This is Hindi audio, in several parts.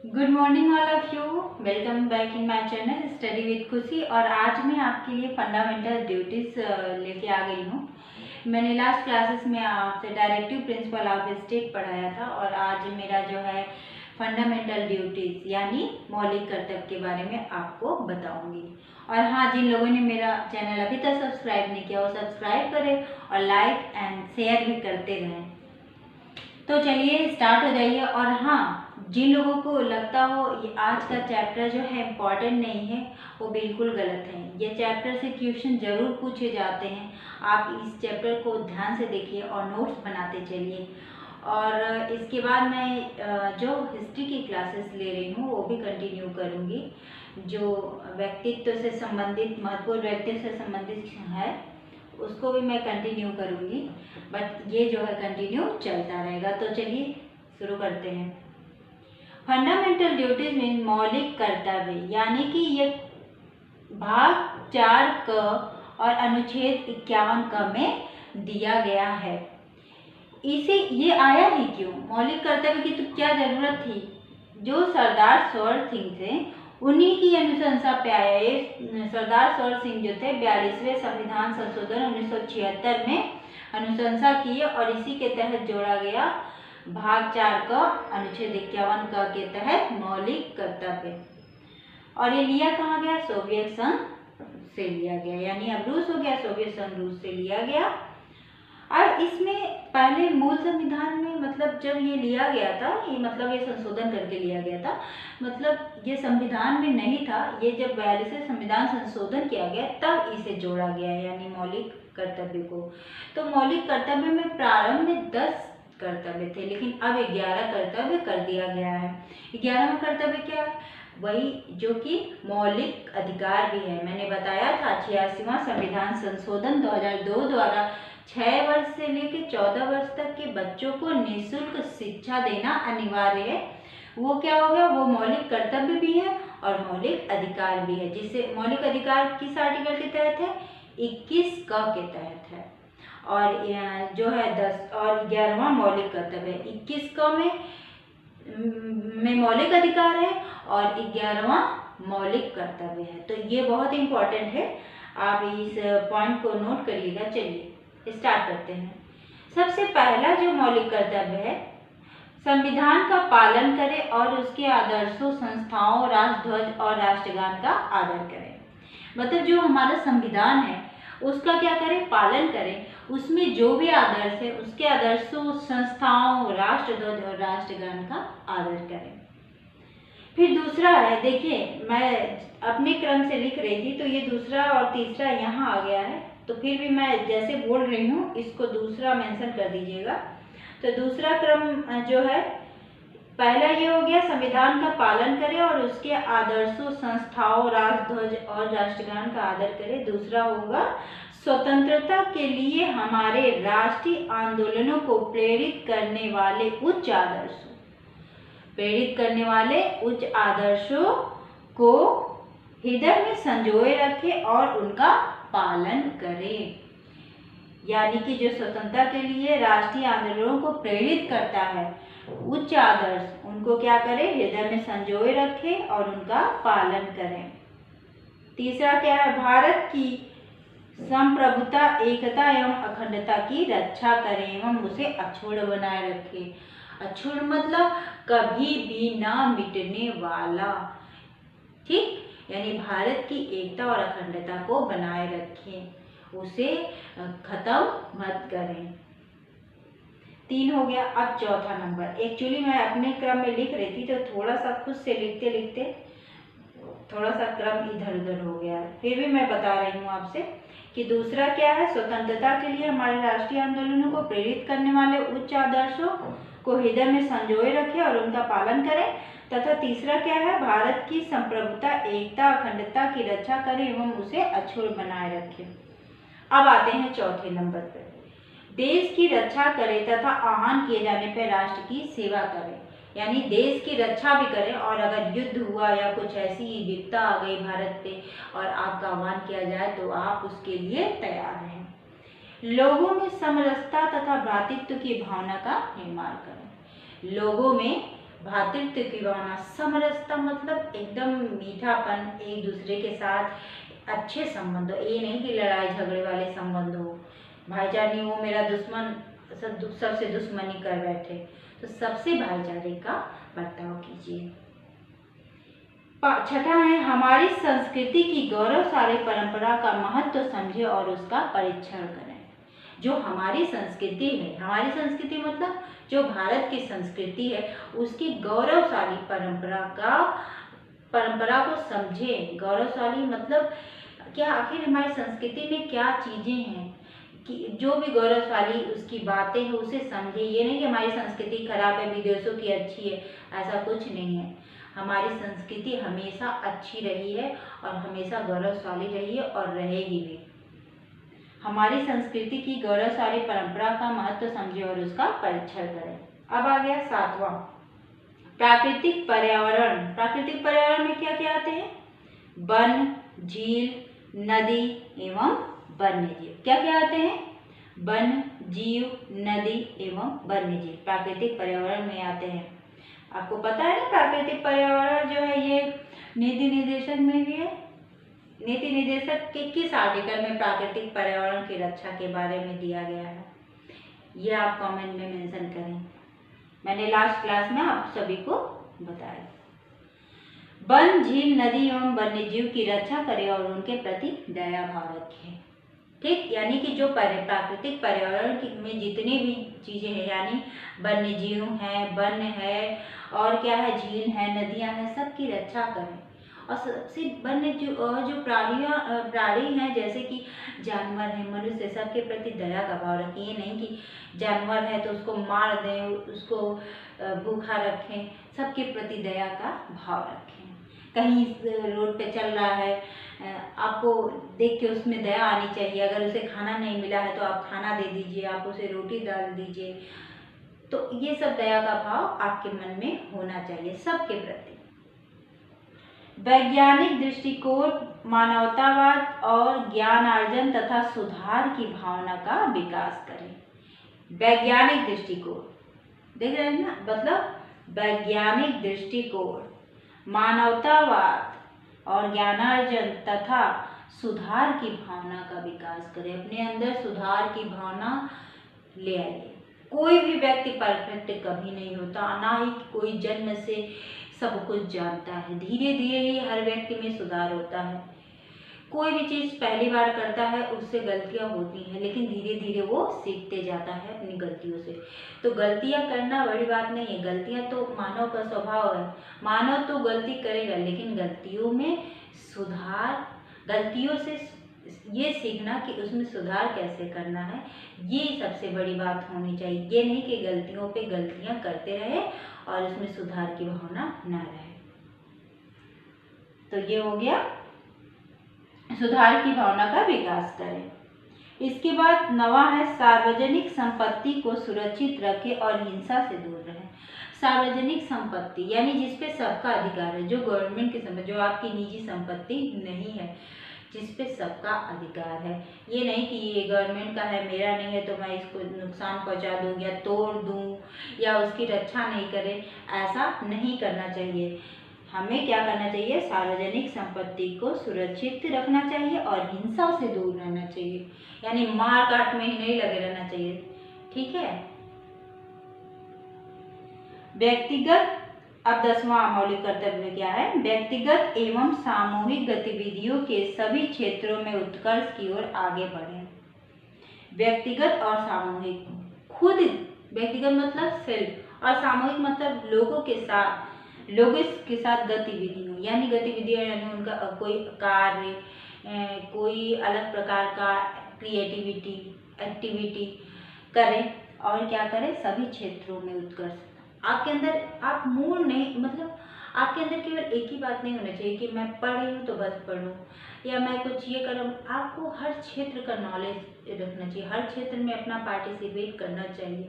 Good morning all of you. Welcome back in my channel study with खुशी। और आज मैं आपके लिए फंडामेंटल ड्यूटीज लेके आ गई हूँ। मैंने लास्ट क्लासेस में आपसे डायरेक्टिव प्रिंसिपल ऑफ स्टेट पढ़ाया था और आज मेरा जो है फंडामेंटल ड्यूटीज यानी मौलिक कर्तव्य के बारे में आपको बताऊंगी। और हाँ, जिन लोगों ने मेरा चैनल अभी तक सब्सक्राइब नहीं किया वो सब्सक्राइब करें और लाइक एंड शेयर भी करते रहें। तो चलिए स्टार्ट हो जाइए। और हाँ, जिन लोगों को लगता हो ये आज का चैप्टर जो है इम्पॉर्टेंट नहीं है वो बिल्कुल गलत है। ये चैप्टर से क्वेश्चन जरूर पूछे जाते हैं। आप इस चैप्टर को ध्यान से देखिए और नोट्स बनाते चलिए। और इसके बाद मैं जो हिस्ट्री की क्लासेस ले रही हूँ वो भी कंटिन्यू करूँगी। जो व्यक्तित्व से संबंधित महत्वपूर्ण व्यक्तित्व से संबंधित है उसको भी मैं कंटिन्यू करूँगी, बट ये जो है कंटिन्यू चलता रहेगा। तो चलिए शुरू करते हैं। फंडामेंटल ड्यूटीज मीन मौलिक कर्तव्य, यानी कि ये भाग 4 क और अनुच्छेद 51 क में दिया गया है। इसे ये आया ही क्यों? मौलिक कर्तव्य की तो क्या जरूरत थी? जो सरदार स्वर्ण सिंह थे उन्हीं की अनुशंसा पे आया। ये सरदार स्वर्ण सिंह जो थे 42वें संविधान संशोधन 1976 में अनुशंसा की और इसी के तहत जोड़ा गया भाग 4 का अनुच्छेद 51 का के तहत मौलिक कर्तव्य। और ये लिया कहाँ गया? सोवियत संघ से लिया गया, यानी अब रूस हो गया, सोवियत संघ रूस से लिया गया। और इसमें पहले मूल संविधान में मतलब जब ये लिया गया था, ये मतलब ये संशोधन करके लिया गया था, मतलब ये संविधान में नहीं था। ये जब 42वें संविधान संशोधन किया गया तब इसे जोड़ा गया, यानी मौलिक कर्तव्य को। तो मौलिक कर्तव्य में प्रारंभ में 10 कर्तव्य थे, लेकिन अब 11 कर्तव्य कर दिया गया है। 11वां कर्तव्य क्या है? वही जो कि मौलिक अधिकार भी है। मैंने बताया था 86वां संविधान संशोधन 2002 द्वारा 6 वर्ष से लेकर 14 वर्ष तक के बच्चों को निःशुल्क शिक्षा देना अनिवार्य है। वो क्या हो गया? वो मौलिक कर्तव्य भी है और मौलिक अधिकार भी है, जिसे मौलिक अधिकार किस आर्टिकल के तहत है? 21 क के तहत है। और जो है 10 और 11वां मौलिक कर्तव्य है। 21 क में मौलिक अधिकार है और 11वां मौलिक कर्तव्य है। तो ये बहुत इंपॉर्टेंट है, आप इस पॉइंट को नोट करिएगा। चलिए स्टार्ट करते हैं। सबसे पहला जो मौलिक कर्तव्य है, संविधान का पालन करें और उसके आदर्शों, संस्थाओं, राष्ट्रध्वज और राष्ट्रगान का आदर करें। मतलब जो हमारा संविधान है उसका क्या करें? पालन करें। उसमें जो भी आदर्श है उसके आदर्शों, संस्थाओं, राष्ट्रध्वज और राष्ट्रगान का आदर करें। फिर दूसरा है, देखिए मैं अपने क्रम से लिख रही थी तो ये दूसरा और तीसरा यहाँ आ गया है, तो फिर भी मैं जैसे बोल रही हूँ इसको दूसरा मेंशन कर दीजिएगा। तो दूसरा क्रम जो है, पहला ये हो गया संविधान का पालन करें और उसके आदर्शों, संस्थाओं, राष्ट्रध्वज और राष्ट्रगान का आदर करें। दूसरा होगा स्वतंत्रता के लिए हमारे राष्ट्रीय आंदोलनों को प्रेरित करने वाले उच्च आदर्शों को हृदय में संजोए रखें और उनका पालन करें। यानी कि जो स्वतंत्रता के लिए राष्ट्रीय आंदोलनों को प्रेरित करता है, उच्च आदर्श, उनको क्या करें? हृदय में संजोए रखें और उनका पालन करें। तीसरा क्या है? भारत की संप्रभुता, एकता एवं अखंडता की रक्षा करें एवं उसे अक्षुण्ण बनाए रखें। अक्षुण्ण मतलब कभी भी ना मिटने वाला, ठीक? यानी भारत की एकता और अखंडता को बनाए रखें, उसे खत्म मत करें। 3 हो गया। अब चौथा नंबर, एक्चुअली मैं अपने क्रम में लिख रही थी तो थोड़ा सा खुद से लिखते लिखते थोड़ा सा क्रम इधर उधर हो गया, फिर भी मैं बता रही हूँ आपसे कि दूसरा क्या है? स्वतंत्रता के लिए हमारे राष्ट्रीय आंदोलनों को प्रेरित करने वाले उच्च आदर्शों को हृदय में संजोए रखें और उनका पालन करें। तथा तीसरा क्या है? भारत की संप्रभुता, एकता, अखंडता की रक्षा करें एवं उसे अक्षुण्ण बनाए रखें। अब आते हैं चौथे नंबर पर, देश की रक्षा करें तथा आह्वान किए जाने पर राष्ट्र की सेवा करें। यानी देश की रक्षा भी करें और अगर युद्ध हुआ या कुछ ऐसी विपदा आ गई भारत पे और आपका आह्वान किया जाए तो आप उसके लिए तैयार रहें। लोगों में समरसता तथा भ्रातृत्व की भावना का निर्माण करें। लोगों में भ्रातृत्व की भावना, समरसता मतलब एकदम मीठापन, एक दूसरे के साथ अच्छे संबंध हो, ये नहीं कि लड़ाई झगड़े वाले संबंध हो, भाईचारे वो मेरा दुश्मन सबसे दुश्मनी कर बैठे, तो सबसे भाईचारे का बर्ताव कीजिए। छठा है, हमारी संस्कृति की गौरवशाली परंपरा का महत्व समझे और उसका परीक्षण करें। जो हमारी संस्कृति है, हमारी संस्कृति मतलब जो भारत की संस्कृति है, उसकी गौरवशाली परंपरा को समझें। गौरवशाली मतलब क्या, आखिर हमारी संस्कृति में क्या चीज़ें हैं कि जो भी गौरवशाली उसकी बातें हैं उसे समझे। ये नहीं कि हमारी संस्कृति खराब है, विदेशों की अच्छी है, ऐसा कुछ नहीं है। हमारी संस्कृति हमेशा अच्छी रही है और हमेशा गौरवशाली रही है और रहेगी भी। हमारी संस्कृति की गौरवशाली परंपरा का महत्व समझे और उसका परीक्षण करें। अब आ गया 7वां, प्राकृतिक पर्यावरण। प्राकृतिक पर्यावरण में क्या क्या आते हैं? वन, झील, नदी एवं वन्यजीव। क्या क्या आते हैं? वन, जीव, नदी एवं वन्यजीव प्राकृतिक पर्यावरण में आते हैं। आपको पता है ना, प्राकृतिक पर्यावरण जो है ये नीति निर्देशक में भी है। नीति निर्देशक के किस आर्टिकल में प्राकृतिक पर्यावरण की रक्षा के बारे में दिया गया है, ये आप कमेंट में मेंशन करें। मैंने लास्ट क्लास में आप सभी को बताया। वन, झील, नदी एवं वन्यजीव की रक्षा करें और उनके प्रति दया भाव रखें। ठीक, यानी कि जो प्राकृतिक पर्यावरण में जितनी भी चीज़ें हैं, यानी वन्यजीव हैं, वन है और क्या है, झील है, नदियां हैं, सबकी रक्षा करें। और सबसे वन्य जो प्राणी हैं, जैसे कि जानवर हैं, मनुष्य, सबके प्रति दया का भाव रखें। ये नहीं कि जानवर है तो उसको मार दें, उसको भूखा रखें, सबके प्रति दया का भाव रखें। कहीं रोड पे चल रहा है, आपको देख के उसमें दया आनी चाहिए। अगर उसे खाना नहीं मिला है तो आप खाना दे दीजिए, आप उसे रोटी डाल दीजिए। तो ये सब दया का भाव आपके मन में होना चाहिए सबके प्रति। वैज्ञानिक दृष्टिकोण, मानवतावाद और ज्ञानार्जन तथा सुधार की भावना का विकास करें। वैज्ञानिक दृष्टिकोण, देख रहे हैं ना, मतलब वैज्ञानिक दृष्टिकोण, मानवतावाद और ज्ञानार्जन तथा सुधार की भावना का विकास करें। अपने अंदर सुधार की भावना ले आइए। कोई भी व्यक्ति परफेक्ट कभी नहीं होता, ना ही कोई जन्म से सब कुछ जानता है। धीरे धीरे ही हर व्यक्ति में सुधार होता है। कोई भी चीज़ पहली बार करता है उससे गलतियां होती हैं, लेकिन धीरे धीरे वो सीखते जाता है अपनी गलतियों से। तो गलतियां करना बड़ी बात नहीं है, गलतियां तो मानव का स्वभाव है। मानव तो गलती करेगा, लेकिन गलतियों में सुधार, गलतियों से ये सीखना कि उसमें सुधार कैसे करना है, ये सबसे बड़ी बात होनी चाहिए। ये नहीं कि गलतियों पे गलतियां करते रहे और उसमें सुधार की भावना ना रहे। तो ये हो गया सुधार की भावना का विकास करें। इसके बाद 9वां है, सार्वजनिक संपत्ति को सुरक्षित रखें और हिंसा से दूर रहें। सार्वजनिक संपत्ति यानी जिसपे सबका अधिकार है, जो गवर्नमेंट की संपत्ति, जो आपकी निजी संपत्ति नहीं है, जिसपे सबका अधिकार है। ये नहीं कि ये गवर्नमेंट का है, मेरा नहीं है तो मैं इसको नुकसान पहुंचा दूं या तोड़ दूं या उसकी रक्षा नहीं करें, ऐसा नहीं करना चाहिए। हमें क्या करना चाहिए? सार्वजनिक संपत्ति को सुरक्षित रखना चाहिए और हिंसा से दूर रहना चाहिए, यानी मार काट में ही नहीं लगे रहना चाहिए। ठीक है। व्यक्तिगत, अब 10वां मौलिक कर्तव्य क्या है? व्यक्तिगत एवं सामूहिक गतिविधियों के सभी क्षेत्रों में उत्कर्ष की ओर आगे बढ़ें। व्यक्तिगत और सामूहिक, खुद व्यक्तिगत मतलब सेल्फ और सामूहिक मतलब लोगों के साथ गतिविधियों, यानी गतिविधियाँ यानी उनका कोई कार्य, कोई अलग प्रकार का क्रिएटिविटी एक्टिविटी करें और क्या करें? सभी क्षेत्रों में उत्कर्ष। आपके अंदर आप मूल नहीं, मतलब आपके अंदर केवल एक ही बात नहीं होना चाहिए कि मैं पढ़ रही हूँ तो बस पढ़ूँ या मैं कुछ ये करूँ। आपको हर क्षेत्र का नॉलेज रखना चाहिए, हर क्षेत्र में अपना पार्टिसिपेट करना चाहिए।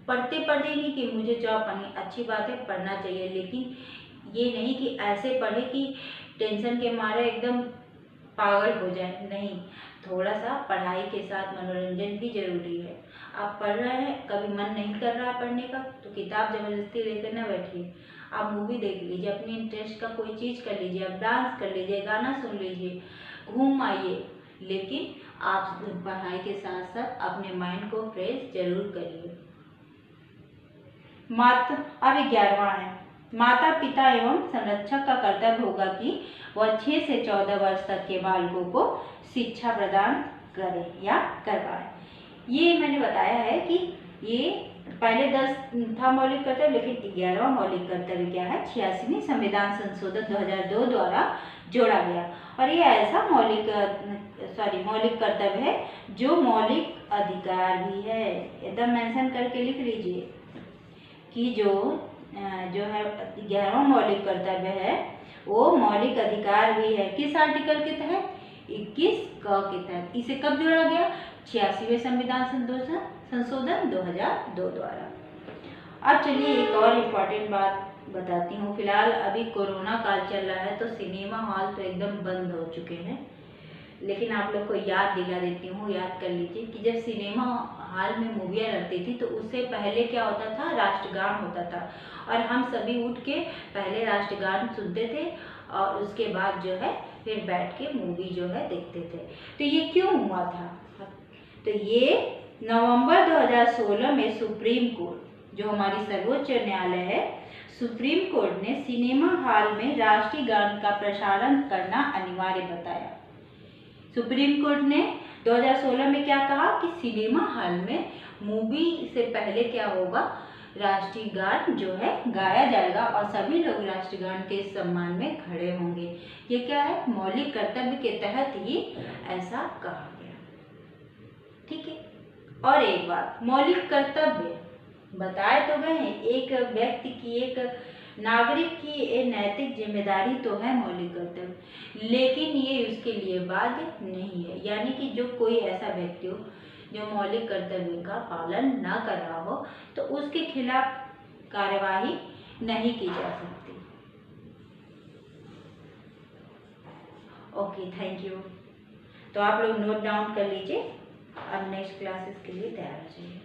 पढ़ते नहीं कि मुझे जॉब पानी, अच्छी बात है पढ़ना चाहिए, लेकिन ये नहीं कि ऐसे पढ़े कि टेंशन के मारे एकदम पागल हो जाए। नहीं, थोड़ा सा पढ़ाई के साथ मनोरंजन भी जरूरी है। आप पढ़ रहे हैं, कभी मन नहीं कर रहा है पढ़ने का, तो किताब जबरदस्ती लेकर ना बैठिए, आप मूवी देख लीजिए, अपनी इंटरेस्ट का कोई चीज़ कर लीजिए, आप डांस कर लीजिए, गाना सुन लीजिए, घूम आइए, लेकिन आप पढ़ाई के साथ साथ अपने माइंड को फ्रेश जरूर करिए। अब 11वां है, माता पिता एवं संरक्षक का कर्तव्य होगा कि वह 6 से 14 वर्ष तक के बालकों को शिक्षा प्रदान करे या करवाए। ये मैंने बताया है कि ये पहले 10 था मौलिक कर्तव्य, लेकिन 11वां मौलिक कर्तव्य क्या है, 86वीं संविधान संशोधन 2002 द्वारा जोड़ा गया। और ये ऐसा मौलिक कर्तव्य है जो मौलिक अधिकार भी है। एकदम मेंशन करके लिख लीजिए कि जो है 11वां मौलिक कर्तव्य है वो मौलिक अधिकार भी है। किस आर्टिकल के तहत, 21 क के तहत। इसे कब जोड़ा गया, 86वें संविधान संशोधन 2002 द्वारा। अब चलिए एक और इम्पोर्टेंट बात बताती हूँ। फिलहाल अभी कोरोना काल चल रहा है तो सिनेमा हॉल तो एकदम बंद हो चुके हैं, लेकिन आप लोग को याद दिला देती हूँ, याद कर लीजिए कि जब सिनेमा हॉल में मूवियाँ लगती थी तो उससे पहले क्या होता था, राष्ट्रगान होता था, और हम सभी उठ के पहले राष्ट्रगान सुनते थे और उसके बाद जो है फिर बैठ के मूवी जो है देखते थे। तो ये क्यों हुआ था, तो ये नवंबर 2016 में सुप्रीम कोर्ट, जो हमारी सर्वोच्च न्यायालय है, सुप्रीम कोर्ट ने सिनेमा हॉल में राष्ट्रीय गान का प्रसारण करना अनिवार्य बताया। सुप्रीम कोर्ट ने 2016 में क्या कहा कि सिनेमा हॉल में मूवी से पहले क्या होगा, राष्ट्रीय गान जो है गाया जाएगा और सभी लोग राष्ट्रीय गान के सम्मान में खड़े होंगे। ये क्या है, मौलिक कर्तव्य के तहत ही ऐसा कहा गया। ठीक है। और एक बात, मौलिक कर्तव्य बताए तो गए हैं, एक व्यक्ति की, एक नागरिक की एक नैतिक जिम्मेदारी तो है मौलिक कर्तव्य, लेकिन ये उसके लिए बाध्य नहीं है। यानी कि जो कोई ऐसा व्यक्ति हो जो मौलिक कर्तव्य का पालन न कर रहा हो तो उसके खिलाफ कार्यवाही नहीं की जा सकती। Okay, thank you. तो आप लोग नोट डाउन कर लीजिए, अब नेक्स्ट क्लासेस के लिए तैयार हो जाइए।